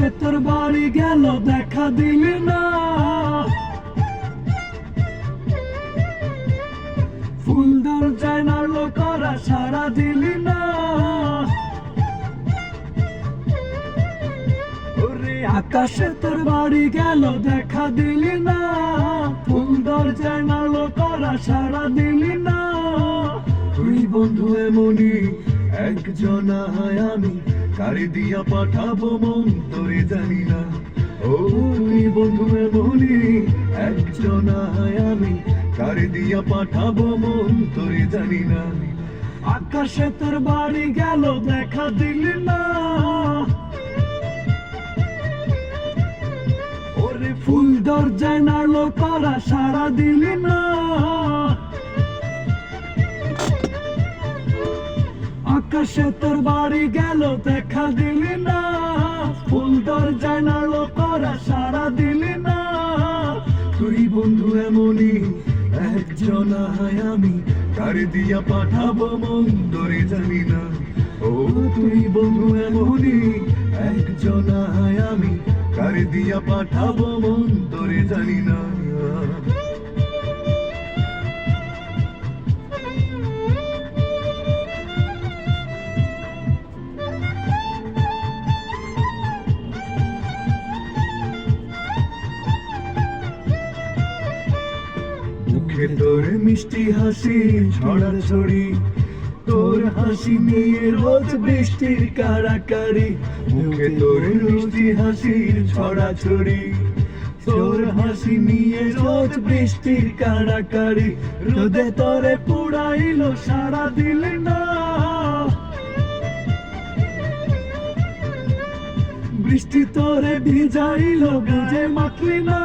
আকাশে তোর বাড়ি গেল দেখা দিলি না, ফুল দরজায় নাড়লো করা সাড়া দিলি না। ওরে আকাশে তোর বাড়ি গেল দেখা দিলি না, ফুল দরজায় নাড়লো করা সাড়া দিলি না। তুই বন্ধু এমনই একজন আমি, কারে দিয়া পাঠাবো মন তোরে জানি না। ও তুই বন্ধু এমনই একজন আমি, কারে দিয়া পাঠাবো মন তোরে জানি না। আকাশে তোর বাড়ি গেল দেখা দিলি না, ওরে ফুল দরজায় নাড়লো করা সাড়া দিলি না। আকাশে তোর বাড়ি গেল দেখা দিলি না, ফুল দরজায় নাড়লো করা সাড়া দিলি না। তুই বন্ধু এমনই একজন আমি, কারে দিয়া পাঠাবো মন তোরে জানি না। ও তুই বন্ধু এমনই একজন আমি, কারে দিয়া পাঠাবো মন তোরে জানি না। মুখে তোর মিষ্টি হাসি ছড়াছড়ি, তোর হাসি নিয়ে রোজ বৃষ্টির কারাকারি। মুখে তোর মিষ্টি হাসি ছড়াছড়ি, তোর হাসি নিয়ে রোজ বৃষ্টির কারাকারি। রোদে তোরে পুড়াইলো সাড়া দিলি না, বৃষ্টি তোরে ভিজাইলো বুঝে মাখলি না।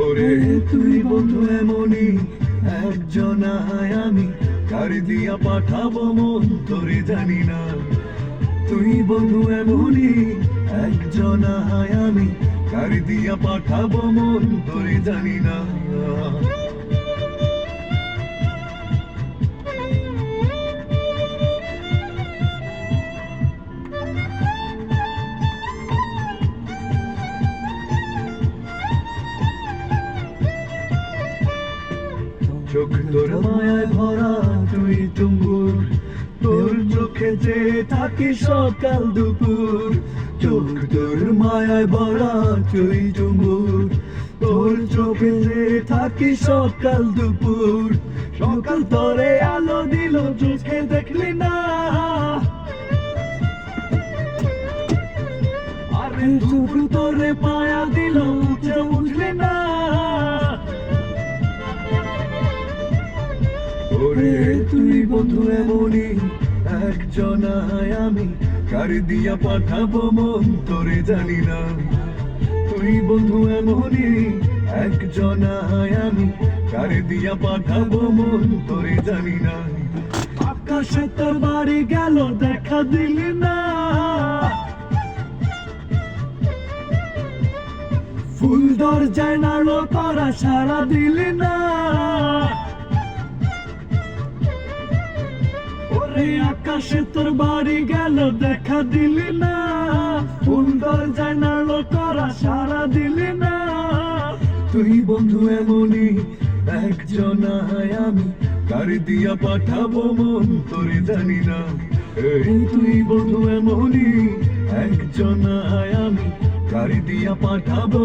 ওরে তুই বন্ধু এমনই একজন আমি, কারে দিয়া পাঠাবো মন তোরে জানি না। তুই বন্ধু এমনই একজন আমি, কারে দিয়া পাঠাবো মন তোরে জানি না। চোখ তোর মায়ায় ভরা তুই তুঙ্গুর, তোর চোখে যে থাকি সকাল দুপুর। চোখ তোর মায়ায় ভরা তুই তুঙ্গুর, তোর চোখে যে থাকি সকাল দুপুর। সকাল তোরে আলো দিল চোখে দেখলি না, আরে দুপুর তোরে পায়া দিল উঠে উঠলি না। ওরে তুই বন্ধু এমনই একজন আমি, কারে দিয়া পাঠাবো মন তোরে জানি না। তুই বন্ধু এমনই একজন আমি, কারে দিয়া পাঠাবো মন তোরে জানি না। আকাশে তোর বাড়ি গেল দেখা দিলি না, ফুল দরজায় নাড়লো করা সাড়া দিলি না। ওরে আকাশে তোর বাড়ি গেল দেখা দিলি না, ফুল দরজায় নাড়লো করা সাড়া দিলি না। তুই বন্ধু এমনই একজন আমি, কারে দিয়া পাঠাবো মন তোরে জানি না। এই তুই বন্ধু এমনই একজন আমি, কারে দিয়া পাঠাবো